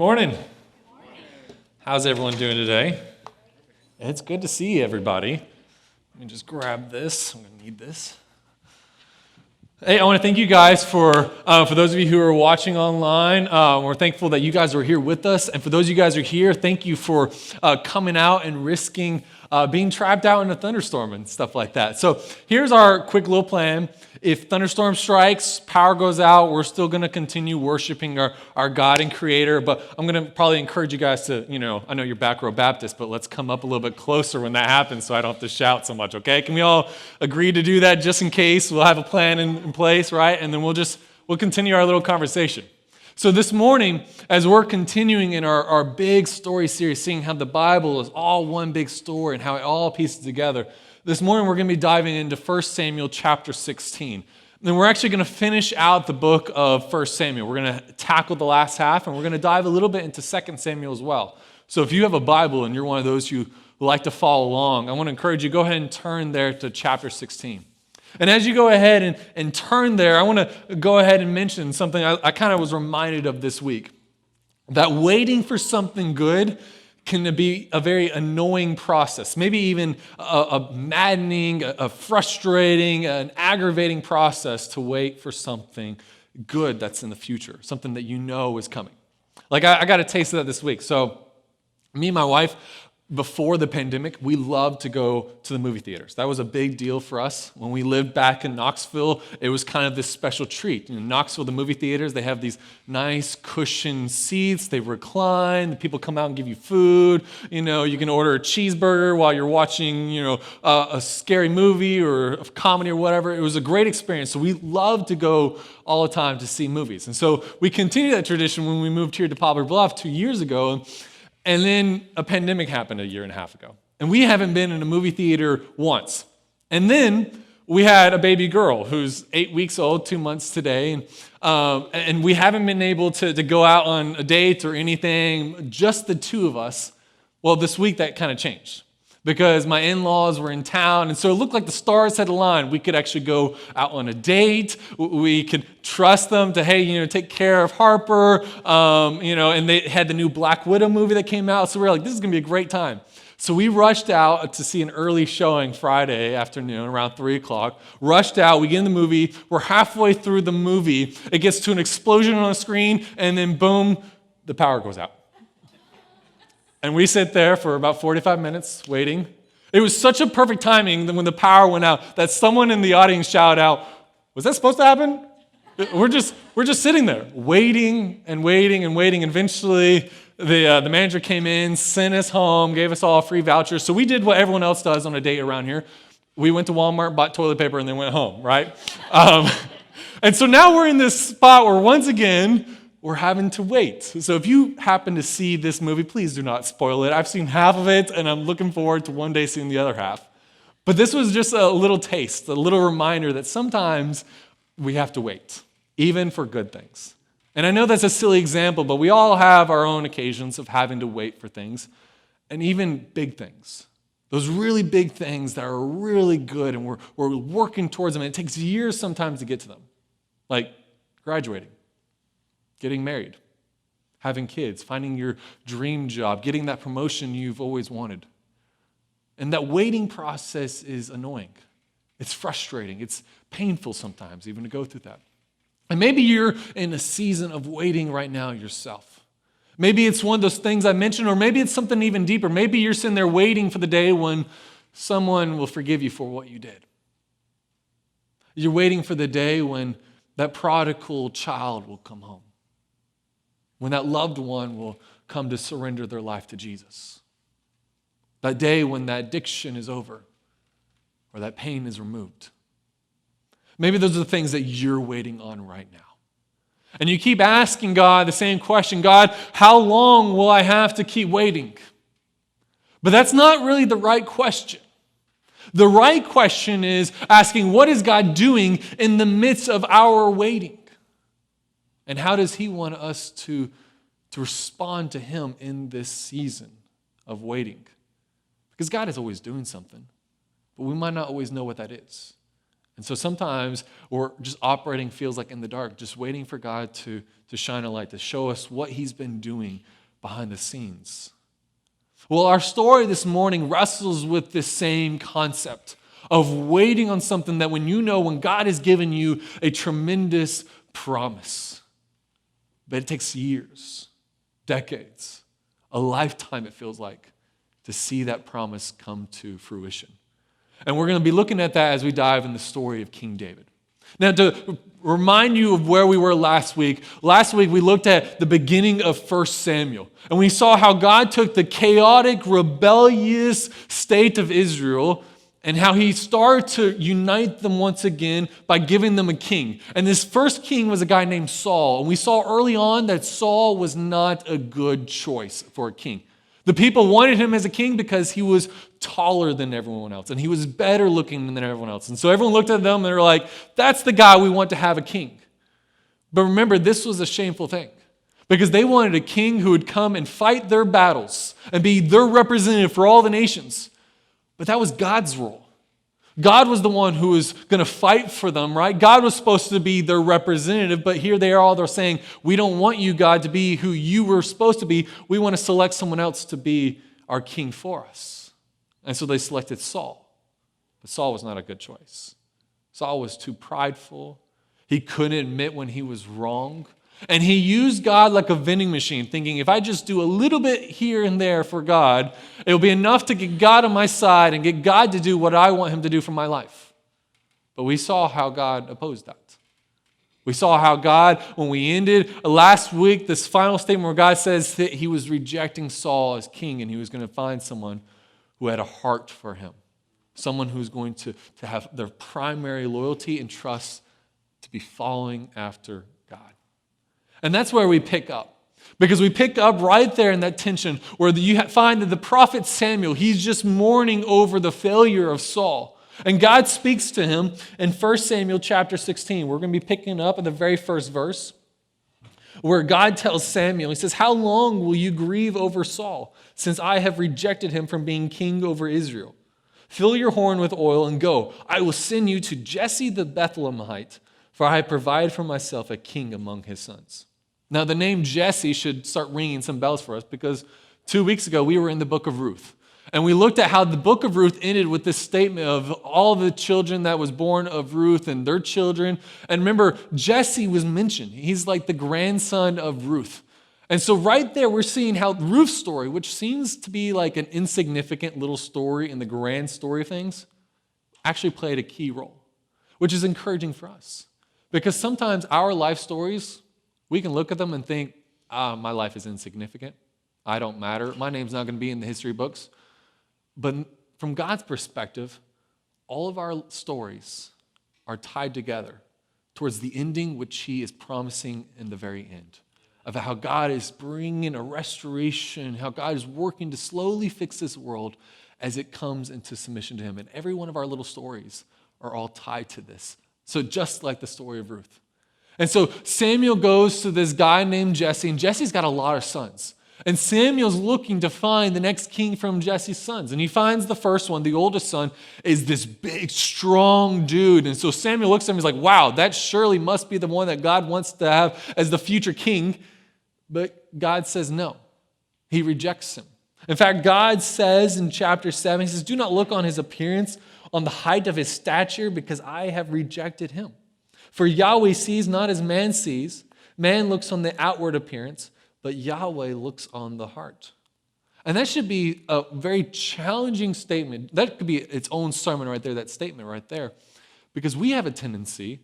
morning. How's everyone doing today? It's good to see everybody. Let me just grab this. I'm going to need this. Hey, I want to thank you guys for those of you who are watching online. We're thankful that you guys are here with us. And for those of you guys who are here, thank you for coming out and risking being trapped out in a thunderstorm and stuff like that. So here's our quick little plan. If thunderstorm strikes, power goes out, we're still going to continue worshiping our God and Creator. But I'm going to probably encourage you guys to, I know you're back row Baptist, but let's come up a little bit closer when that happens so I don't have to shout so much, okay? Can we all agree to do that just in case? We'll have a plan in place, right? And then we'll continue our little conversation. So this morning, as we're continuing in our big story series, seeing how the Bible is all one big story and how it all pieces together, this morning we're going to be diving into 1 Samuel chapter 16. And we're actually going to finish out the book of 1 Samuel. We're going to tackle the last half, and we're going to dive a little bit into 2 Samuel as well. So if you have a Bible and you're one of those who like to follow along, I want to encourage you, go ahead and turn there to chapter 16. And as you go ahead and turn there, I want to go ahead and mention something I kind of was reminded of this week. That waiting for something good can be a very annoying process, maybe even a maddening, a frustrating, an aggravating process to wait for something good that's in the future, something that you know is coming. Like I got a taste of that this week. So me and my wife, before the pandemic, we loved to go to the movie theaters. That was a big deal for us. When we lived back in Knoxville, it was kind of this special treat. In Knoxville, the movie theaters, they have these nice cushioned seats. They recline. The people come out and give you food. You can order a cheeseburger while you're watching, a scary movie or a comedy or whatever. It was a great experience. So we loved to go all the time to see movies. And so we continued that tradition when we moved here to Bluff 2 years ago. And then a pandemic happened a year and a half ago. And we haven't been in a movie theater once. And then we had a baby girl who's 8 weeks old, 2 months today. And we haven't been able to go out on a date or anything, just the two of us. Well, this week that kind of changed because my in-laws were in town. And so it looked like the stars had aligned. We could actually go out on a date. We could trust them to, hey, take care of Harper. And they had the new Black Widow movie that came out. So we were like, this is going to be a great time. So we rushed out to see an early showing Friday afternoon around 3 o'clock. Rushed out. We get in the movie. We're halfway through the movie. It gets to an explosion on the screen. And then boom, the power goes out. And we sit there for about 45 minutes waiting. It was such a perfect timing that when the power went out that someone in the audience shouted out, was that supposed to happen? We're just sitting there waiting and waiting and waiting. Eventually, the manager came in, sent us home, gave us all a free voucher. So we did what everyone else does on a date around here. We went to Walmart, bought toilet paper, and then went home, right? And so now we're in this spot where once again, we're having to wait. So if you happen to see this movie, please do not spoil it. I've seen half of it, and I'm looking forward to one day seeing the other half. But this was just a little taste, a little reminder that sometimes we have to wait, even for good things. And I know that's a silly example, but we all have our own occasions of having to wait for things, and even big things. Those really big things that are really good, and we're working towards them, and it takes years sometimes to get to them, like graduating, getting married, having kids, finding your dream job, getting that promotion you've always wanted. And that waiting process is annoying. It's frustrating. It's painful sometimes even to go through that. And maybe you're in a season of waiting right now yourself. Maybe it's one of those things I mentioned, or maybe it's something even deeper. Maybe you're sitting there waiting for the day when someone will forgive you for what you did. You're waiting for the day when that prodigal child will come home, when that loved one will come to surrender their life to Jesus. That day when that addiction is over or that pain is removed. Maybe those are the things that you're waiting on right now. And you keep asking God the same question, God, how long will I have to keep waiting? But that's not really the right question. The right question is asking, what is God doing in the midst of our waiting? And how does he want us to respond to him in this season of waiting? Because God is always doing something, but we might not always know what that is. And so sometimes we're just operating feels like in the dark, just waiting for God to shine a light, to show us what he's been doing behind the scenes. Well, our story this morning wrestles with this same concept of waiting on something that when God has given you a tremendous promise, but it takes years, decades, a lifetime it feels like, to see that promise come to fruition. And we're going to be looking at that as we dive in the story of King David. Now, to remind you of where we were last week we looked at the beginning of 1 Samuel. And we saw how God took the chaotic, rebellious state of Israel and how he started to unite them once again by giving them a king. And this first king was a guy named Saul. And we saw early on that Saul was not a good choice for a king. The people wanted him as a king because he was taller than everyone else and he was better looking than everyone else. And so everyone looked at them and they were like, that's the guy we want to have a king. But remember, this was a shameful thing because they wanted a king who would come and fight their battles and be their representative for all the nations. But that was God's role. God was the one who was going to fight for them, right? God was supposed to be their representative, but here they're saying, we don't want you, God, to be who you were supposed to be. We want to select someone else to be our king for us. And so they selected Saul. But Saul was not a good choice. Saul was too prideful. He couldn't admit when he was wrong. And he used God like a vending machine, thinking if I just do a little bit here and there for God, it'll be enough to get God on my side and get God to do what I want him to do for my life. But we saw how God opposed that. We saw how God, when we ended last week, this final statement where God says that he was rejecting Saul as king and he was going to find someone who had a heart for him, someone who's going to have their primary loyalty and trust to be following after God. And that's where we pick up. Because we pick up right there in that tension where you find that the prophet Samuel, he's just mourning over the failure of Saul. And God speaks to him in 1 Samuel chapter 16. We're going to be picking up in the very first verse where God tells Samuel, he says, how long will you grieve over Saul since I have rejected him from being king over Israel? Fill your horn with oil and go. I will send you to Jesse the Bethlehemite, for I have provided for myself a king among his sons. Now, the name Jesse should start ringing some bells for us because 2 weeks ago we were in the book of Ruth. And we looked at how the book of Ruth ended with this statement of all the children that was born of Ruth and their children. And remember, Jesse was mentioned. He's like the grandson of Ruth. And so right there we're seeing how Ruth's story, which seems to be like an insignificant little story in the grand story of things, actually played a key role, which is encouraging for us. Because sometimes our life stories, we can look at them and think, my life is insignificant. I don't matter. My name's not going to be in the history books. But from God's perspective, all of our stories are tied together towards the ending which he is promising in the very end, of how God is bringing a restoration, how God is working to slowly fix this world as it comes into submission to him. And every one of our little stories are all tied to this. So just like the story of Ruth. And so Samuel goes to this guy named Jesse, and Jesse's got a lot of sons. And Samuel's looking to find the next king from Jesse's sons. And he finds the first one, the oldest son, is this big, strong dude. And so Samuel looks at him and he's like, wow, that surely must be the one that God wants to have as the future king. But God says no. He rejects him. In fact, God says in chapter 7, he says, do not look on his appearance, on the height of his stature, because I have rejected him. For Yahweh sees not as man sees. Man looks on the outward appearance, but Yahweh looks on the heart. And that should be a very challenging statement. That could be its own sermon right there, that statement right there. Because we have a tendency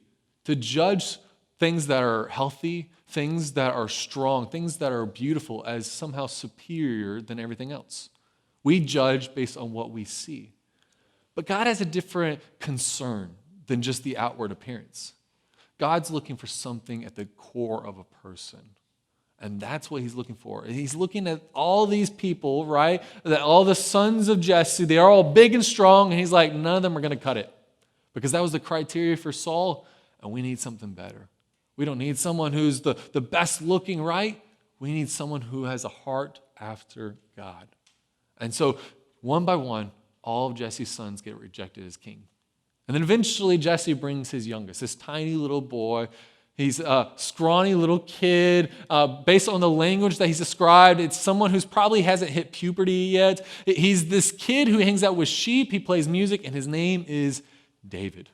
to judge things that are healthy, things that are strong, things that are beautiful as somehow superior than everything else. We judge based on what we see. But God has a different concern than just the outward appearance. God's looking for something at the core of a person. And that's what he's looking for. He's looking at all these people, right? That all the sons of Jesse, they are all big and strong. And he's like, none of them are going to cut it. Because that was the criteria for Saul. And we need something better. We don't need someone who's the best looking, right? We need someone who has a heart after God. And so one by one, all of Jesse's sons get rejected as king. And then eventually Jesse brings his youngest, this tiny little boy. He's a scrawny little kid. Based on the language that he's described, it's someone who's probably hasn't hit puberty yet. He's this kid who hangs out with sheep. He plays music, and his name is David.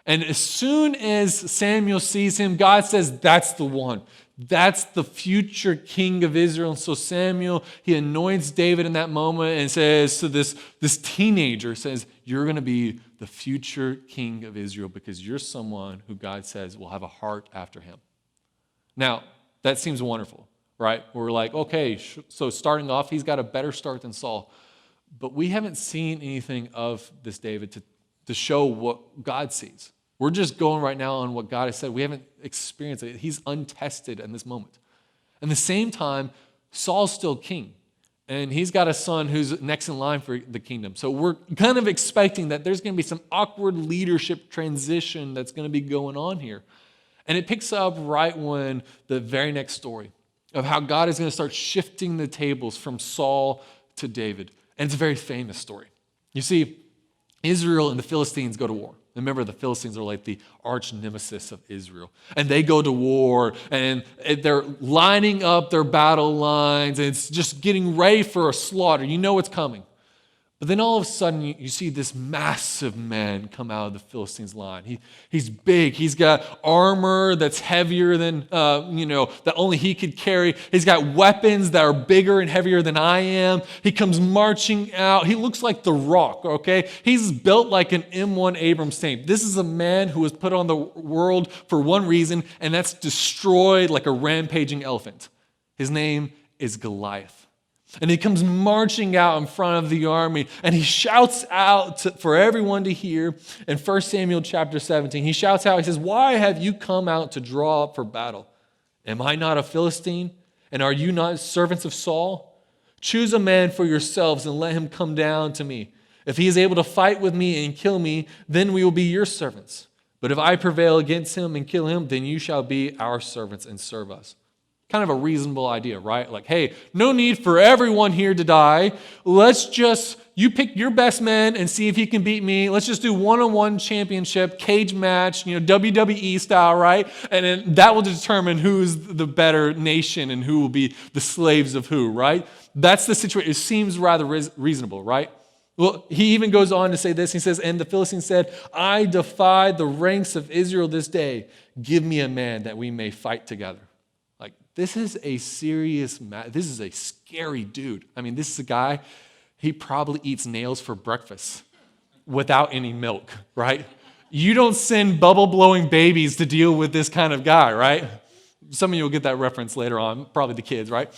And as soon as Samuel sees him, God says, that's the one. That's the future king of Israel. And so Samuel, he anoints David in that moment and says to this teenager, says, you're going to be the future king of Israel because you're someone who God says will have a heart after him. Now, that seems wonderful, right? We're like, okay, so starting off, he's got a better start than Saul. But we haven't seen anything of this David to show what God sees. We're just going right now on what God has said. We haven't experienced it. He's untested in this moment. At the same time, Saul's still king. And he's got a son who's next in line for the kingdom. So we're kind of expecting that there's going to be some awkward leadership transition that's going to be going on here. And it picks up right when the very next story of how God is going to start shifting the tables from Saul to David. And it's a very famous story. You see, Israel and the Philistines go to war. Remember, the Philistines are like the arch nemesis of Israel. And they go to war, and they're lining up their battle lines, and it's just getting ready for a slaughter. You know what's coming. But then all of a sudden, you see this massive man come out of the Philistines' line. He's big. He's got armor that's heavier than, that only he could carry. He's got weapons that are bigger and heavier than I am. He comes marching out. He looks like The Rock, okay? He's built like an M1 Abrams tank. This is a man who was put on the world for one reason, and that's destroyed like a rampaging elephant. His name is Goliath. And he comes marching out in front of the army, and he shouts out for everyone to hear in 1 Samuel chapter 17. He shouts out, he says, "Why have you come out to draw up for battle? Am I not a Philistine? And are you not servants of Saul? Choose a man for yourselves and let him come down to me. If he is able to fight with me and kill me, then we will be your servants. But if I prevail against him and kill him, then you shall be our servants and serve us." Kind of a reasonable idea, right? Like, hey, no need for everyone here to die. You pick your best man and see if he can beat me. Let's just do one-on-one championship, cage match, WWE style, right? And then that will determine who's the better nation and who will be the slaves of who, right? That's the situation. It seems rather reasonable, right? Well, he even goes on to say this. He says, "And the Philistines said, I defy the ranks of Israel this day. Give me a man that we may fight together." This is a serious this is a scary dude. I mean, this is a guy, he probably eats nails for breakfast without any milk, right? You don't send bubble-blowing babies to deal with this kind of guy, right? Some of you will get that reference later on, probably the kids, right?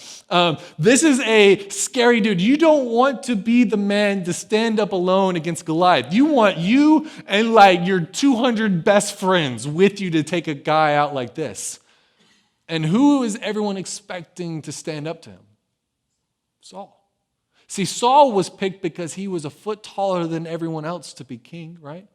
This is a scary dude. You don't want to be the man to stand up alone against Goliath. You want you and like your 200 best friends with you to take a guy out like this. And who is everyone expecting to stand up to him? Saul. See, Saul was picked because he was a foot taller than everyone else to be king, right?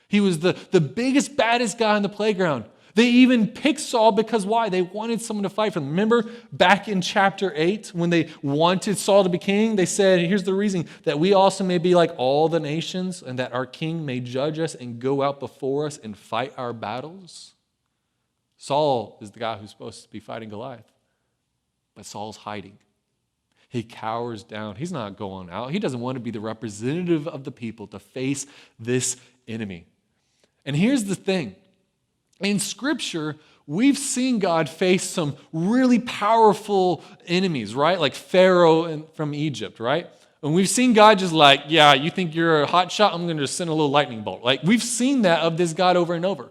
He was the biggest, baddest guy on the playground. They even picked Saul because why? They wanted someone to fight for them. Remember back in chapter 8 when they wanted Saul to be king? They said, here's the reason, that we also may be like all the nations and that our king may judge us and go out before us and fight our battles. Saul is the guy who's supposed to be fighting Goliath. But Saul's hiding. He cowers down. He's not going out. He doesn't want to be the representative of the people to face this enemy. And here's the thing. In Scripture, we've seen God face some really powerful enemies, right? Like Pharaoh from Egypt, right? And we've seen God just like, yeah, you think you're a hot shot? I'm going to just send a little lightning bolt. Like we've seen that of this God over and over.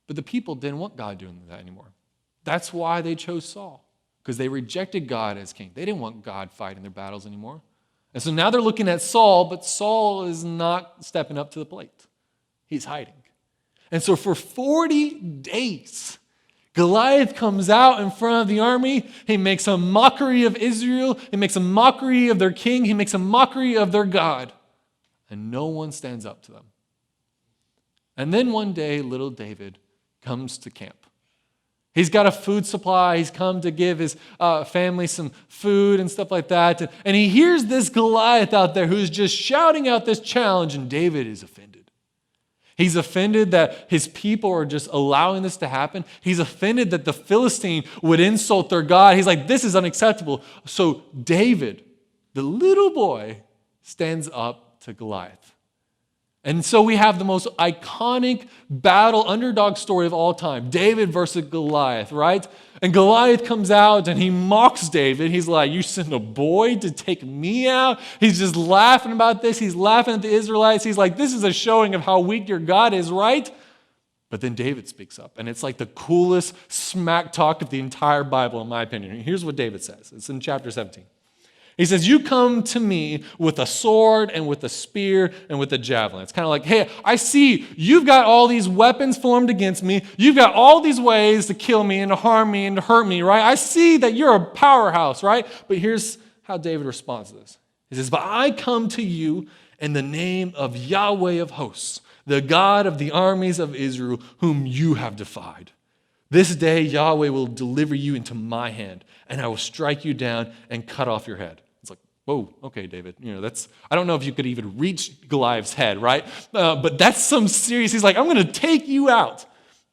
But the people didn't want God doing that anymore. That's why they chose Saul, because they rejected God as king. They didn't want God fighting their battles anymore. And so now they're looking at Saul, but Saul is not stepping up to the plate. He's hiding. And so for 40 days, Goliath comes out in front of the army. He makes a mockery of Israel. He makes a mockery of their king. He makes a mockery of their God. And no one stands up to them. And then one day, little David comes to camp. He's got a food supply. He's come to give his family some food and stuff like that. And he hears this Goliath out there who's just shouting out this challenge, and David is offended. He's offended that his people are just allowing this to happen. He's offended that the Philistine would insult their God. He's like, this is unacceptable. So David, the little boy, stands up to Goliath. And so we have the most iconic battle underdog story of all time. David versus Goliath, right? And Goliath comes out and he mocks David. He's like, you sent a boy to take me out? He's just laughing about this. He's laughing at the Israelites. He's like, this is a showing of how weak your God is, right? But then David speaks up. And it's like the coolest smack talk of the entire Bible, in my opinion. Here's what David says. It's in chapter 17. He says, you come to me with a sword and with a spear and with a javelin. It's kind of like, hey, I see you've got all these weapons formed against me. You've got all these ways to kill me and to harm me and to hurt me, right? I see that you're a powerhouse, right? But here's how David responds to this. He says, but I come to you in the name of Yahweh of hosts, the God of the armies of Israel, whom you have defied. This day Yahweh will deliver you into my hand, and I will strike you down and cut off your head. Whoa, okay, David. I don't know if you could even reach Goliath's head, right? But that's some serious, he's like, I'm going to take you out.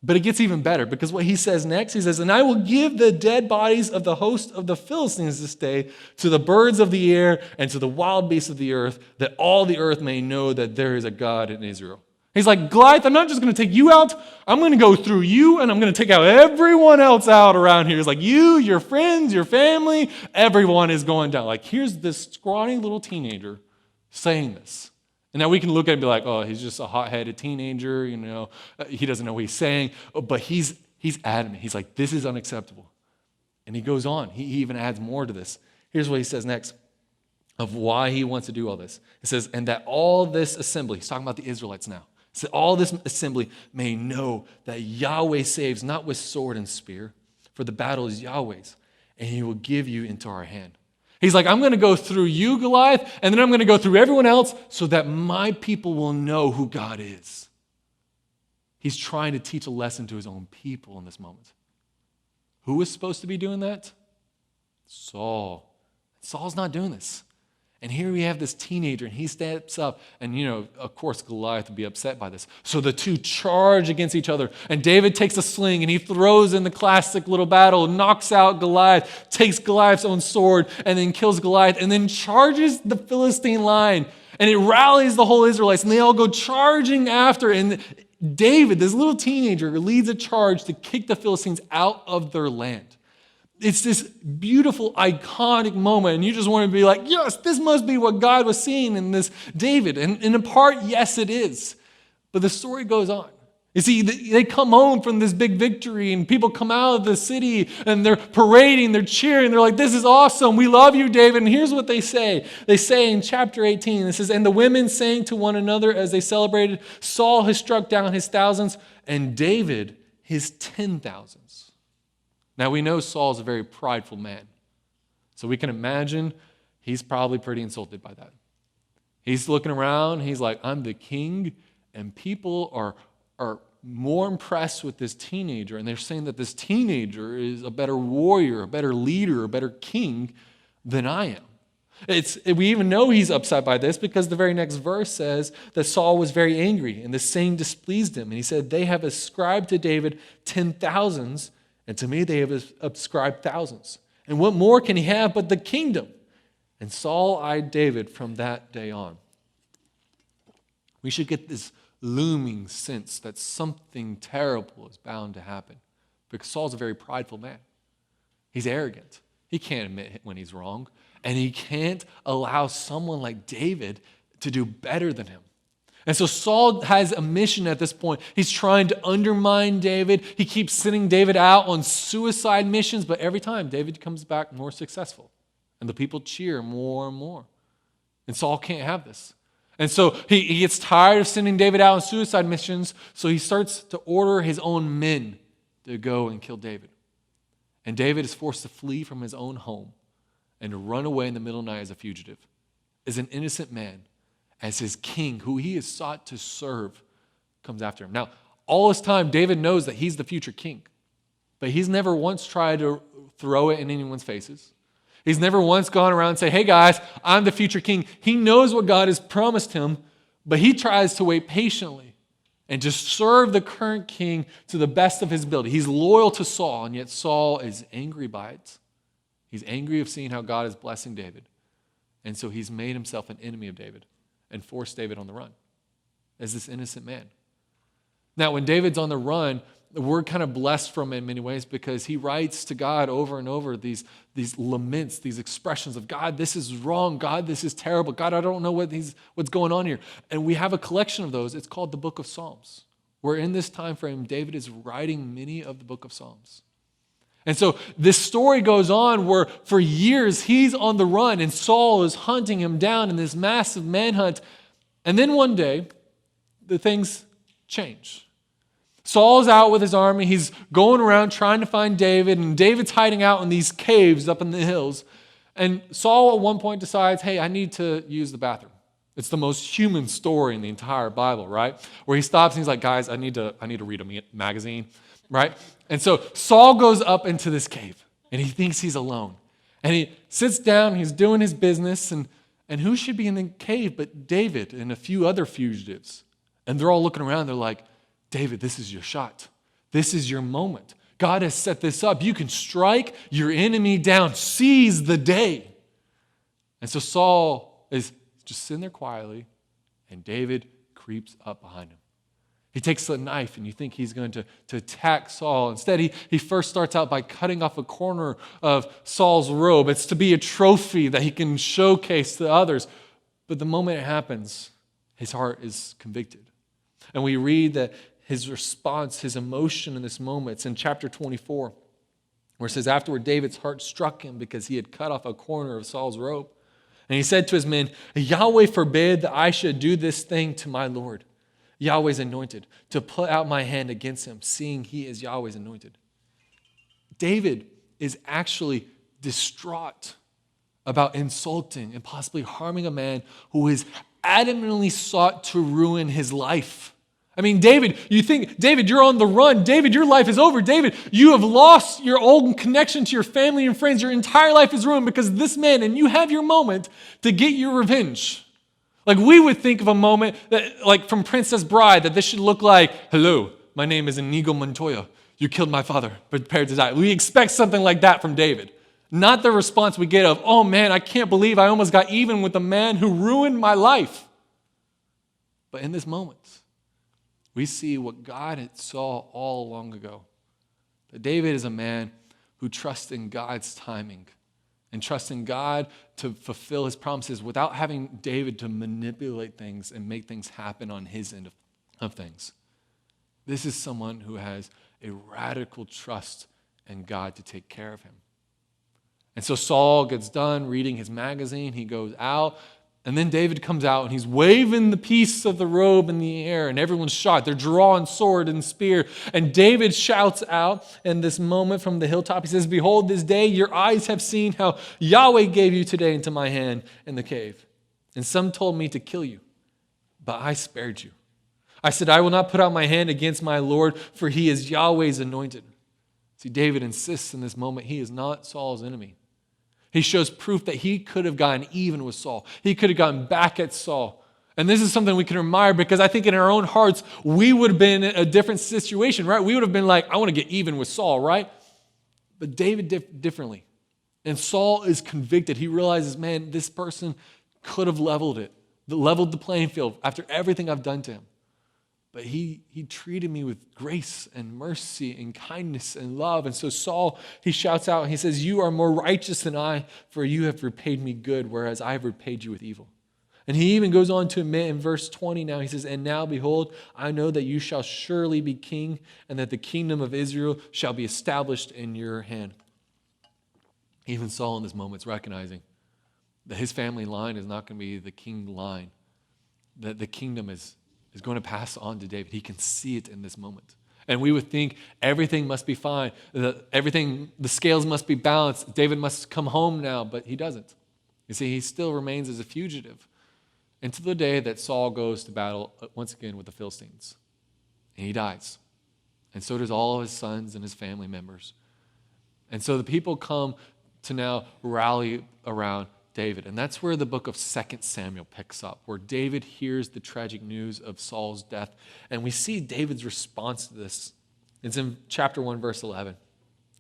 But it gets even better because what he says next, he says, and I will give the dead bodies of the host of the Philistines this day to the birds of the air and to the wild beasts of the earth, that all the earth may know that there is a God in Israel. He's like, Goliath, I'm not just going to take you out. I'm going to go through you, and I'm going to take out everyone else out around here. He's like, you, your friends, your family, everyone is going down. Like, here's this scrawny little teenager saying this. And now we can look at it and be like, oh, he's just a hot-headed teenager, he doesn't know what he's saying. But he's adamant. He's like, this is unacceptable. And he goes on. He even adds more to this. Here's what he says next of why he wants to do all this. It says, and that all this assembly, he's talking about the Israelites now, so all this assembly may know that Yahweh saves not with sword and spear, for the battle is Yahweh's, and he will give you into our hand. He's like, I'm going to go through you, Goliath, and then I'm going to go through everyone else so that my people will know who God is. He's trying to teach a lesson to his own people in this moment. Who was supposed to be doing that? Saul. Saul's not doing this. And here we have this teenager, and he steps up, and of course, Goliath would be upset by this. So the two charge against each other, and David takes a sling, and he throws in the classic little battle, knocks out Goliath, takes Goliath's own sword, and then kills Goliath, and then charges the Philistine line, and it rallies the whole Israelites, and they all go charging after, and David, this little teenager, leads a charge to kick the Philistines out of their land. It's this beautiful, iconic moment, and you just want to be like, yes, this must be what God was seeing in this David. And in part, yes, it is. But the story goes on. You see, they come home from this big victory, and people come out of the city, and they're parading, they're cheering, they're like, this is awesome, we love you, David. And here's what they say. They say in chapter 18, it says, and the women sang to one another as they celebrated, Saul has struck down his thousands, and David his 10,000s. Now, we know Saul's a very prideful man. So we can imagine he's probably pretty insulted by that. He's looking around. He's like, I'm the king. And people are more impressed with this teenager. And they're saying that this teenager is a better warrior, a better leader, a better king than I am. We even know he's upset by this because the very next verse says that Saul was very angry and this saying displeased him. And he said, they have ascribed to David 10,000s. And to me, they have ascribed thousands. And what more can he have but the kingdom? And Saul eyed David from that day on. We should get this looming sense that something terrible is bound to happen. Because Saul's a very prideful man. He's arrogant. He can't admit when he's wrong. And he can't allow someone like David to do better than him. And so Saul has a mission at this point. He's trying to undermine David. He keeps sending David out on suicide missions, but every time David comes back more successful. And the people cheer more and more. And Saul can't have this. And so he gets tired of sending David out on suicide missions, so he starts to order his own men to go and kill David. And David is forced to flee from his own home and to run away in the middle of the night as a fugitive, as an innocent man, as his king, who he is sought to serve, comes after him. Now, all this time, David knows that he's the future king, but he's never once tried to throw it in anyone's faces. He's never once gone around and say, hey guys, I'm the future king. He knows what God has promised him, but he tries to wait patiently and to serve the current king to the best of his ability. He's loyal to Saul, and yet Saul is angry by it. He's angry of seeing how God is blessing David. And so he's made himself an enemy of David and forced David on the run as this innocent man. Now, when David's on the run, we're kind of blessed from him in many ways because he writes to God over and over these laments, these expressions of, God, this is wrong. God, this is terrible. God, I don't know what's going on here. And we have a collection of those. It's called the Book of Psalms, where in this time frame, David is writing many of the Book of Psalms. And so this story goes on where for years he's on the run and Saul is hunting him down in this massive manhunt. And then one day, the things change. Saul's out with his army. He's going around trying to find David, and David's hiding out in these caves up in the hills. And Saul at one point decides, hey, I need to use the bathroom. It's the most human story in the entire Bible, right? Where he stops and he's like, guys, I need to read a magazine, right? And so Saul goes up into this cave, and he thinks he's alone. And he sits down, he's doing his business, and who should be in the cave but David and a few other fugitives? And they're all looking around, they're like, David, this is your shot. This is your moment. God has set this up. You can strike your enemy down. Seize the day. And so Saul is just sitting there quietly, and David creeps up behind him. He takes a knife, and you think he's going to attack Saul. Instead, he first starts out by cutting off a corner of Saul's robe. It's to be a trophy that he can showcase to others. But the moment it happens, his heart is convicted. And we read that his response, his emotion in this moment, it's in chapter 24, where it says, afterward, David's heart struck him because he had cut off a corner of Saul's robe. And he said to his men, Yahweh forbid that I should do this thing to my Lord, Yahweh's anointed, to put out my hand against him, seeing he is Yahweh's anointed. David is actually distraught about insulting and possibly harming a man who has adamantly sought to ruin his life. I mean, David, you think, David, you're on the run. David, your life is over. David, you have lost your old connection to your family and friends. Your entire life is ruined because of this man, and you have your moment to get your revenge. Like we would think of a moment that, like from Princess Bride, that this should look like, hello, my name is Inigo Montoya. You killed my father, prepared to die. We expect something like that from David. Not the response we get of, oh man, I can't believe I almost got even with the man who ruined my life. But in this moment, we see what God had saw all long ago. That David is a man who trusts in God's timing and trusts in God to fulfill his promises without having David to manipulate things and make things happen on his end of things. This is someone who has a radical trust in God to take care of him. And so Saul gets done reading his magazine. He goes out. And then David comes out and he's waving the piece of the robe in the air and everyone's shocked. They're drawing sword and spear. And David shouts out in this moment from the hilltop. He says, behold, this day your eyes have seen how Yahweh gave you today into my hand in the cave. And some told me to kill you, but I spared you. I said, I will not put out my hand against my Lord, for he is Yahweh's anointed. See, David insists in this moment he is not Saul's enemy. He shows proof that he could have gotten even with Saul. He could have gotten back at Saul. And this is something we can admire because I think in our own hearts, we would have been in a different situation, right? We would have been like, I want to get even with Saul, right? But David did differently. And Saul is convicted. He realizes, man, this person could have leveled the playing field after everything I've done to him. But he treated me with grace and mercy and kindness and love. And so Saul, he shouts out and he says, you are more righteous than I, for you have repaid me good, whereas I have repaid you with evil. And he even goes on to admit in verse 20 now, he says, and now behold, I know that you shall surely be king, and that the kingdom of Israel shall be established in your hand. Even Saul in this moment is recognizing that his family line is not going to be the king line, that the kingdom is going to pass on to David. He can see it in this moment. And we would think everything must be fine. The scales must be balanced. David must come home now, but he doesn't. You see, he still remains as a fugitive until the day that Saul goes to battle once again with the Philistines. And he dies. And so does all of his sons and his family members. And so the people come to now rally around David. And that's where the book of 2 Samuel picks up, where David hears the tragic news of Saul's death. And we see David's response to this. It's in chapter 1, verse 11,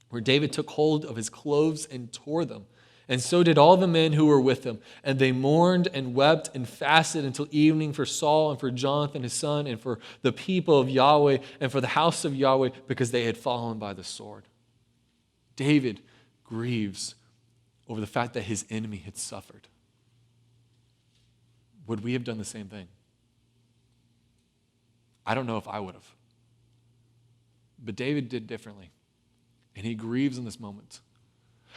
where David took hold of his clothes and tore them. And so did all the men who were with him. And they mourned and wept and fasted until evening for Saul and for Jonathan his son and for the people of Yahweh and for the house of Yahweh, because they had fallen by the sword. David grieves over the fact that his enemy had suffered. Would we have done the same thing? I don't know if I would have. But David did differently. And he grieves in this moment.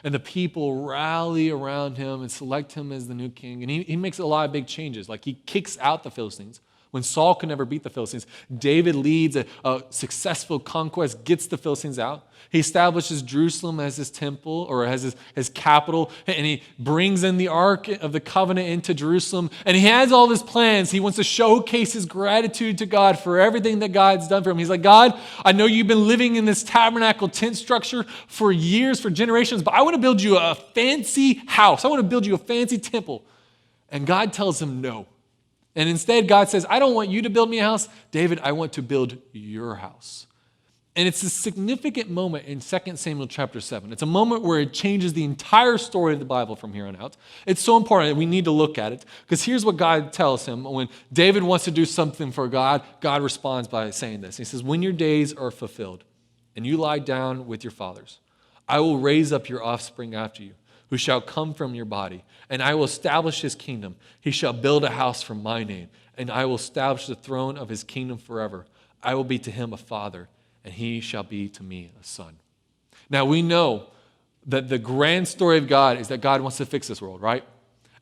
And the people rally around him and select him as the new king. And he makes a lot of big changes. Like he kicks out the Philistines. When Saul could never beat the Philistines, David leads a successful conquest, gets the Philistines out. He establishes Jerusalem as his temple or as his capital, and he brings in the Ark of the Covenant into Jerusalem. And he has all his plans. He wants to showcase his gratitude to God for everything that God's done for him. He's like, God, I know you've been living in this tabernacle tent structure for years, for generations, but I want to build you a fancy house. I want to build you a fancy temple. And God tells him no. And instead, God says, I don't want you to build me a house. David, I want to build your house. And it's a significant moment in 2 Samuel chapter 7. It's a moment where it changes the entire story of the Bible from here on out. It's so important that we need to look at it, because here's what God tells him. When David wants to do something for God, God responds by saying this. He says, when your days are fulfilled and you lie down with your fathers, I will raise up your offspring after you, who shall come from your body, and I will establish his kingdom. He shall build a house for my name, and I will establish the throne of his kingdom forever. I will be to him a father, and he shall be to me a son. Now we know that the grand story of God is that God wants to fix this world, right?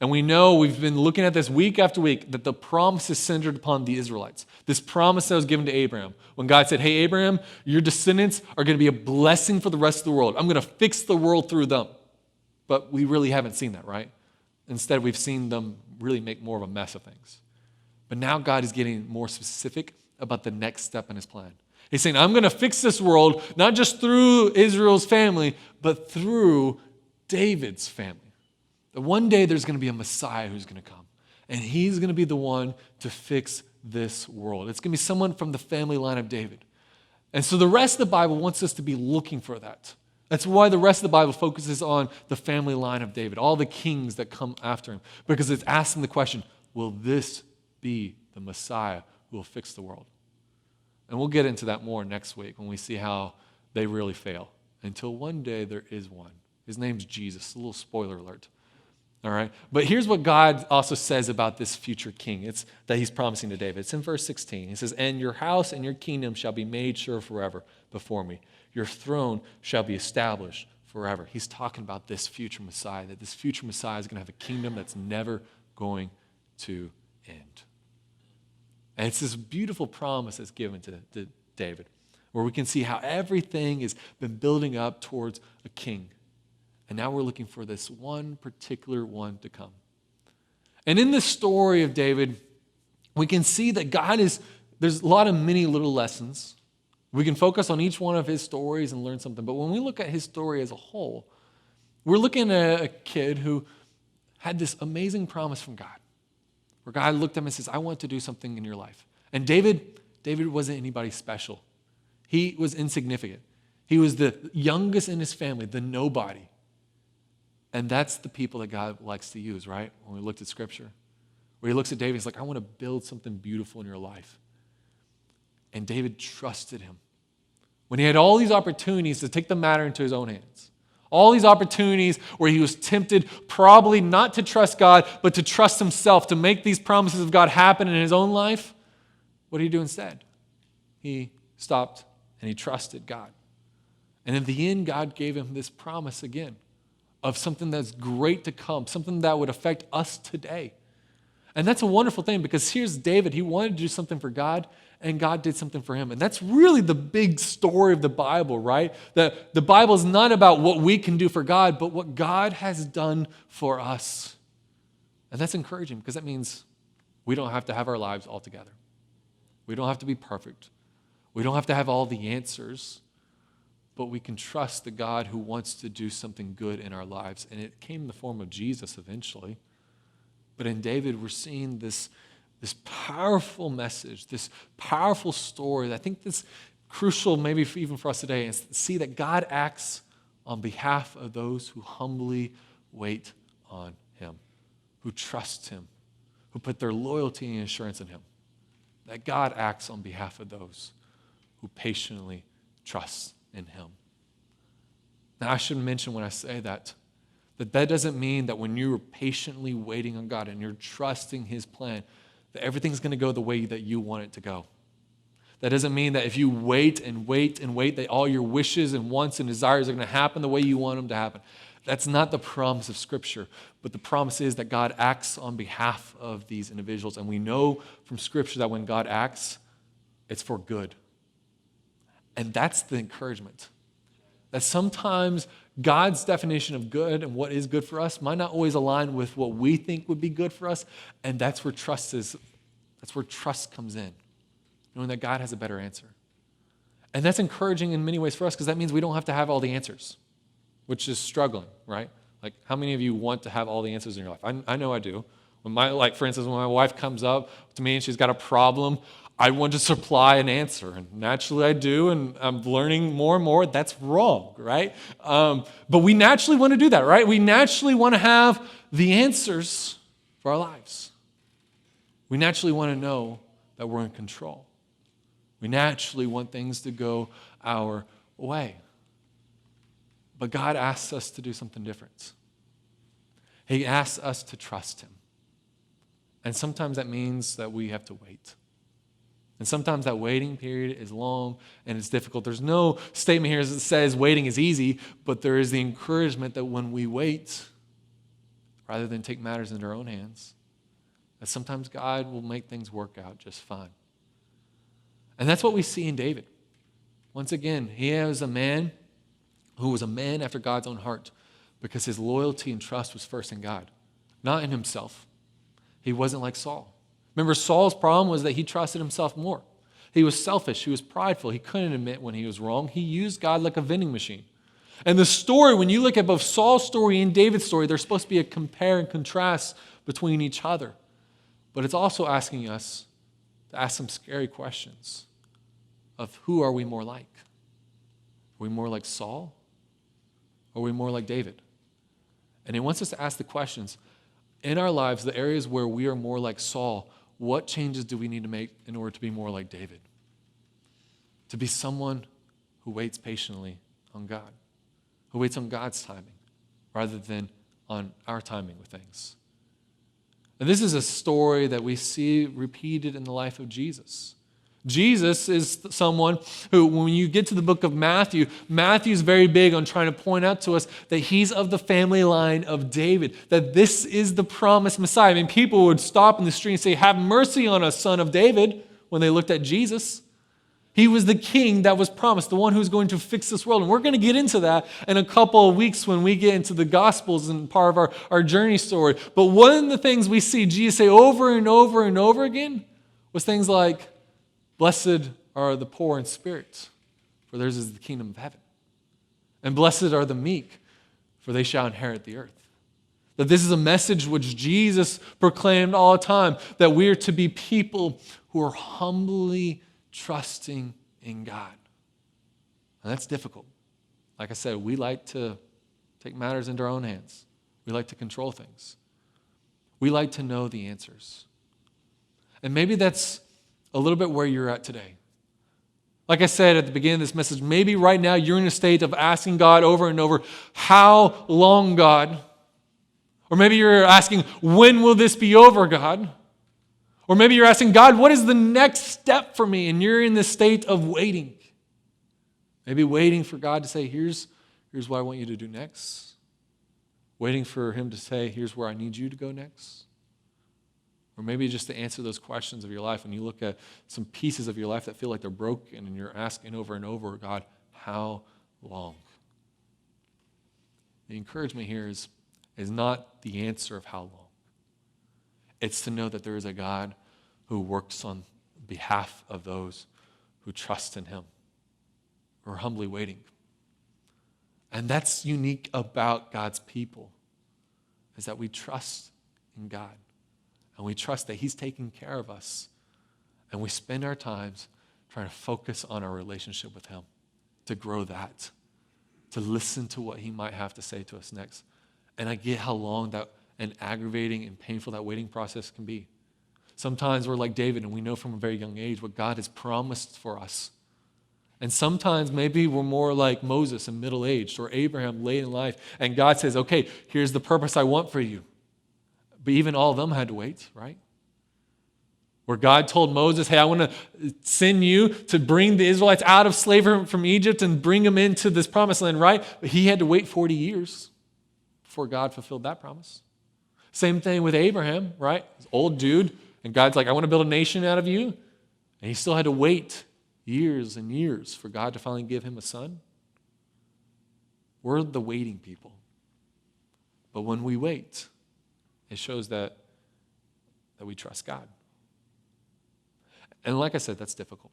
And we know, we've been looking at this week after week, that the promise is centered upon the Israelites. This promise that was given to Abraham. When God said, hey, Abraham, your descendants are going to be a blessing for the rest of the world. I'm going to fix the world through them. But we really haven't seen that, right? Instead, we've seen them really make more of a mess of things. But now God is getting more specific about the next step in his plan. He's saying, I'm going to fix this world, not just through Israel's family, but through David's family. That one day there's going to be a Messiah who's going to come. And he's going to be the one to fix this world. It's going to be someone from the family line of David. And so the rest of the Bible wants us to be looking for that. That's why the rest of the Bible focuses on the family line of David, all the kings that come after him, because it's asking the question, will this be the Messiah who will fix the world? And we'll get into that more next week when we see how they really fail. Until one day there is one. His name's Jesus. A little spoiler alert. All right? But here's what God also says about this future king. It's that he's promising to David. It's in verse 16. He says, and your house and your kingdom shall be made sure forever before me. Your throne shall be established forever. He's talking about this future Messiah, that this future Messiah is going to have a kingdom that's never going to end. And it's this beautiful promise that's given to David, where we can see how everything has been building up towards a king. And now we're looking for this one particular one to come. And in this story of David, we can see that there's a lot of many little lessons. We can focus on each one of his stories and learn something. But when we look at his story as a whole, we're looking at a kid who had this amazing promise from God, where God looked at him and says, I want to do something in your life. And David wasn't anybody special. He was insignificant. He was the youngest in his family, the nobody. And that's the people that God likes to use, right? When we looked at Scripture, where he looks at David, he's like, I want to build something beautiful in your life. And David trusted him. When he had all these opportunities to take the matter into his own hands, all these opportunities where he was tempted probably not to trust God, but to trust himself, to make these promises of God happen in his own life, what did he do instead? He stopped and he trusted God. And in the end, God gave him this promise again of something that's great to come, something that would affect us today. And that's a wonderful thing, because here's David. He wanted to do something for God, and God did something for him. And that's really the big story of the Bible, right? That the Bible is not about what we can do for God, but what God has done for us. And that's encouraging, because that means we don't have to have our lives all together. We don't have to be perfect. We don't have to have all the answers. but we can trust the God who wants to do something good in our lives. And it came in the form of Jesus eventually. But in David, we're seeing this powerful message, this powerful story. I think that's crucial maybe even for us today, is to see that God acts on behalf of those who humbly wait on him, who trust him, who put their loyalty and assurance in him. That God acts on behalf of those who patiently trust in him. Now, I should mention when I say that doesn't mean that when you're patiently waiting on God and you're trusting his plan, that everything's going to go the way that you want it to go. That doesn't mean that if you wait and wait and wait, that all your wishes and wants and desires are going to happen the way you want them to happen. That's not the promise of Scripture, but the promise is that God acts on behalf of these individuals. And we know from Scripture that when God acts, it's for good. And that's the encouragement. That sometimes God's definition of good and what is good for us might not always align with what we think would be good for us. And that's where trust is. That's where trust comes in, knowing that God has a better answer. And that's encouraging in many ways for us because that means we don't have to have all the answers, which is struggling, right? Like, how many of you want to have all the answers in your life? I know I do. For instance, when my wife comes up to me and she's got a problem, I want to supply an answer, and naturally I do, and I'm learning more and more that's wrong, right? But we naturally want to do that, right? We naturally want to have the answers for our lives. We naturally want to know that we're in control. We naturally want things to go our way. But God asks us to do something different. He asks us to trust him. And sometimes that means that we have to wait. And sometimes that waiting period is long and it's difficult. There's no statement here that says waiting is easy, but there is the encouragement that when we wait, rather than take matters into our own hands, that sometimes God will make things work out just fine. And that's what we see in David. Once again, he was a man who was a man after God's own heart because his loyalty and trust was first in God, not in himself. He wasn't like Saul. Remember, Saul's problem was that he trusted himself more. He was selfish. He was prideful. He couldn't admit when he was wrong. He used God like a vending machine. And the story, when you look at both Saul's story and David's story, there's supposed to be a compare and contrast between each other. But it's also asking us to ask some scary questions of who are we more like? Are we more like Saul? Or are we more like David? And he wants us to ask the questions in our lives, the areas where we are more like Saul. What changes do we need to make in order to be more like David? To be someone who waits patiently on God, who waits on God's timing rather than on our timing with things. And this is a story that we see repeated in the life of Jesus. Jesus is someone who, when you get to the book of Matthew, Matthew's very big on trying to point out to us that he's of the family line of David, that this is the promised Messiah. I mean, people would stop in the street and say, "Have mercy on us, son of David," when they looked at Jesus. He was the king that was promised, the one who's going to fix this world. And we're going to get into that in a couple of weeks when we get into the Gospels and part of our journey story. But one of the things we see Jesus say over and over and over again was things like, "Blessed are the poor in spirit, for theirs is the kingdom of heaven. And blessed are the meek, for they shall inherit the earth." That this is a message which Jesus proclaimed all the time, that we are to be people who are humbly trusting in God. And that's difficult. Like I said, we like to take matters into our own hands. We like to control things. We like to know the answers. And maybe that's a little bit where you're at today. Like I said at the beginning of this message, maybe right now you're in a state of asking God over and over, "How long, God?" Or maybe you're asking, "When will this be over, God?" Or maybe you're asking, "God, what is the next step for me?" And you're in this state of waiting. Maybe waiting for God to say, here's what I want you to do next. Waiting for him to say, "Here's where I need you to go next." Or maybe just to answer those questions of your life when you look at some pieces of your life that feel like they're broken and you're asking over and over, "God, how long?" The encouragement here is not the answer of how long. It's to know that there is a God who works on behalf of those who trust in him, who are humbly waiting. And that's unique about God's people, is that we trust in God. And we trust that he's taking care of us. And we spend our times trying to focus on our relationship with him, to grow that, to listen to what he might have to say to us next. And I get how long that and aggravating and painful that waiting process can be. Sometimes we're like David and we know from a very young age what God has promised for us. And sometimes maybe we're more like Moses in middle-aged or Abraham late in life. And God says, okay, here's the purpose I want for you. But even all of them had to wait, right? Where God told Moses, hey, I want to send you to bring the Israelites out of slavery from Egypt and bring them into this promised land, right? But he had to wait 40 years before God fulfilled that promise. Same thing with Abraham, right? This old dude, and God's like, I want to build a nation out of you. And he still had to wait years and years for God to finally give him a son. We're the waiting people. But when we wait, it shows that we trust God. And like I said, that's difficult.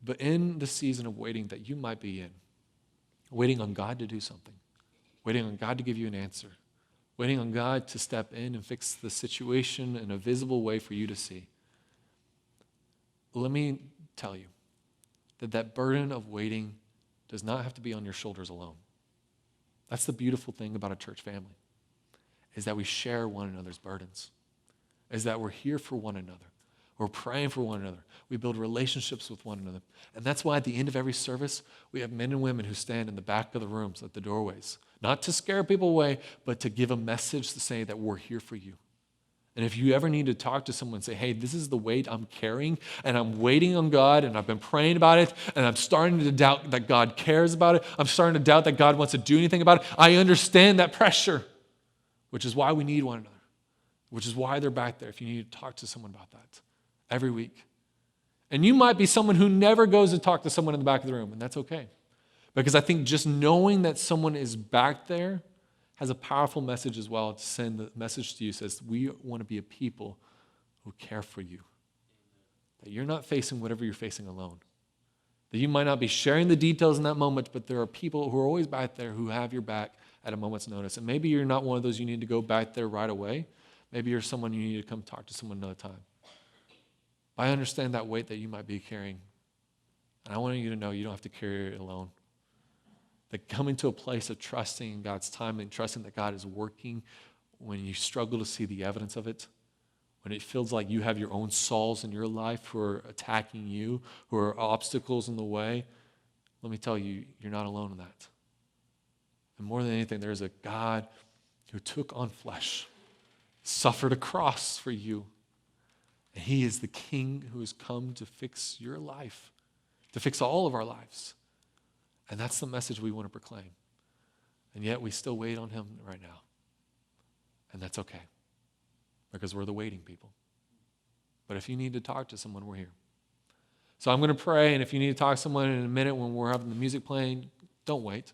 But in the season of waiting that you might be in, waiting on God to do something, waiting on God to give you an answer, waiting on God to step in and fix the situation in a visible way for you to see, let me tell you that burden of waiting does not have to be on your shoulders alone. That's the beautiful thing about a church family, is that we share one another's burdens, is that we're here for one another. We're praying for one another. We build relationships with one another. And that's why at the end of every service, we have men and women who stand in the back of the rooms at the doorways, not to scare people away, but to give a message to say that we're here for you. And if you ever need to talk to someone and say, hey, this is the weight I'm carrying, and I'm waiting on God, and I've been praying about it, and I'm starting to doubt that God cares about it. I'm starting to doubt that God wants to do anything about it. I understand that pressure, which is why we need one another, which is why they're back there if you need to talk to someone about that every week. And you might be someone who never goes to talk to someone in the back of the room, and that's okay. Because I think just knowing that someone is back there has a powerful message as well to send the message to you. Says, we want to be a people who care for you. That you're not facing whatever you're facing alone. That you might not be sharing the details in that moment, but there are people who are always back there who have your back at a moment's notice. And maybe you're not one of those you need to go back there right away. Maybe you're someone you need to come talk to someone another time. I understand that weight that you might be carrying. And I want you to know you don't have to carry it alone. That coming to a place of trusting in God's time and trusting that God is working when you struggle to see the evidence of it, when it feels like you have your own Sauls in your life who are attacking you, who are obstacles in the way, let me tell you, you're not alone in that. And more than anything, there's a God who took on flesh, suffered a cross for you, and he is the King who has come to fix your life, to fix all of our lives. And that's the message we want to proclaim. And yet we still wait on him right now. And that's okay, because we're the waiting people. But if you need to talk to someone, we're here. So I'm going to pray, and if you need to talk to someone in a minute when we're having the music playing, don't wait.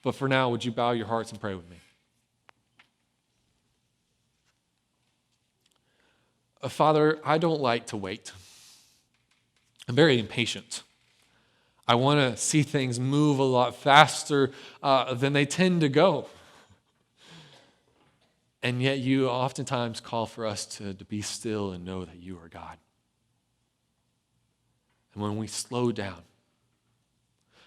But for now, would you bow your hearts and pray with me? Father, I don't like to wait. I'm very impatient. I want to see things move a lot faster than they tend to go. And yet you oftentimes call for us to be still and know that you are God. And when we slow down,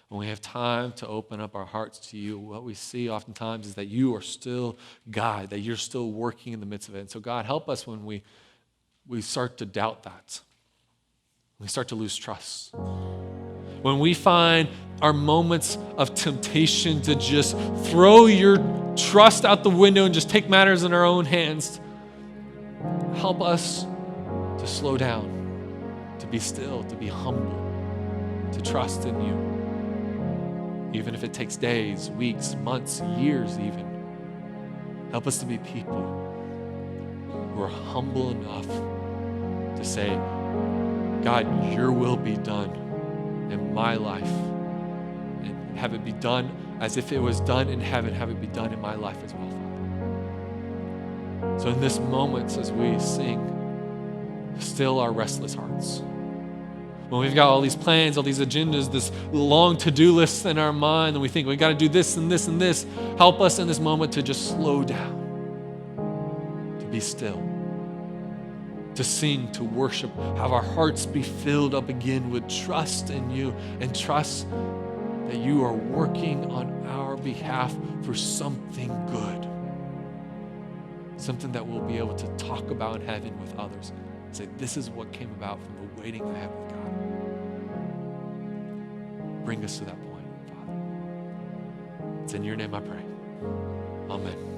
when we have time to open up our hearts to you, what we see oftentimes is that you are still God, that you're still working in the midst of it. And so God, help us when we start to doubt that. We start to lose trust. When we find our moments of temptation to just throw your trust out the window and just take matters in our own hands, help us to slow down, to be still, to be humble, to trust in you. Even if it takes days, weeks, months, years even. Help us to be people who are humble enough to say, God, your will be done in my life. And have it be done as if it was done in heaven, have it be done in my life as well, Father. So in this moment, as we sing, still our restless hearts, When we've got all these plans, all these agendas, this long to-do list in our mind, and we think we got to do this and this and this, help us in this moment to just slow down, to be still, to sing, to worship, have our hearts be filled up again with trust in you and trust that you are working on our behalf for something good. Something that we'll be able to talk about in heaven with others. Say, this is what came about from the waiting I had with God. Bring us to that point, Father. It's in your name I pray. Amen.